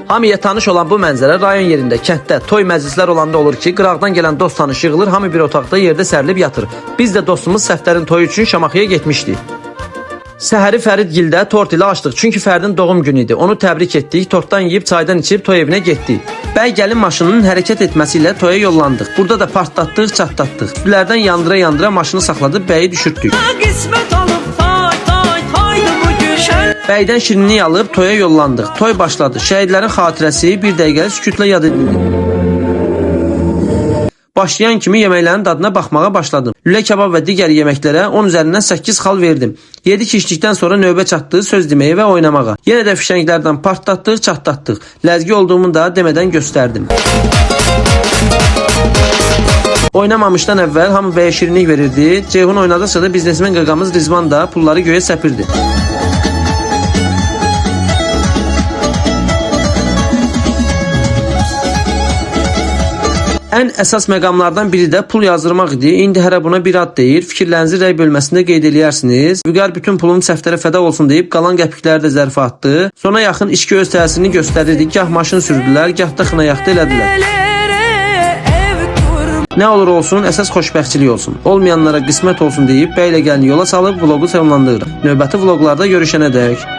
Hamıya tanış olan bu mənzərə rayon yerində, kənddə, toy məclislər olanda olur ki, qıraqdan gələn dost tanış yığılır, hamı bir otaqda yerdə sərilib yatır. Biz də dostumuz Səfdərin toyu üçün Şamaxıya getmişdik. Səhəri Fərid gildə tort ilə açdıq, çünki Fəridin doğum günü idi. Onu təbrik etdik, tortdan yeyib çaydan içib toy evinə getdik. Bəy gəlin maşınının hərəkət etməsi ilə toya yollandıq. Burada da partlatdıq, çatlatdıq. Üstlərdən yandıra-yandıra maşını saxladıb bəyi düşürtdük. Bəydən şirinlik alıb toya yollandıq. Toy başladı. Şəhidlərin xatirəsi bir dəqiqəlik sükutla yad edildi. Başlayan kimi yeməklərin dadına baxmağa başladım. Lülə kebab və digər yeməklərə 10 üzərindən 8 xal verdim. Yedik içdikdən sonra növbə çatdı söz deməyə və oynamağa. Yenə də fişənglərdən partlatdıq, çatlatdıq. Ləzgi olduğumu da demədən göstərdim. Oynamamışdan əvvəl hamı bəyə şirinlik verirdi. Ceyhun oynadıqca da biznesmen qırqamız Rizvan da pulları göyə səpirdi. Ən əsas məqamlardan biri də pul yazdırmaq idi. İndi hərə buna bir ad deyir. Fikirlərinizi rəy bölməsində qeyd eləyərsiniz. Vüqar bütün pulunu Səfdərə fəda olsun deyib qalan qəpikləri də zərfə atdı. Sona yaxın içki öz təsirini göstərirdi. Gah maşın sürdülər, gah da xınayaxtı elədilər. Nə olur olsun, əsas xoşbəxtçilik olsun. Olmayanlara qismət olsun deyib bəylə gəlini yola salıb vlogu sonlandırırıq. Növbəti vloqlarda görüşənədək.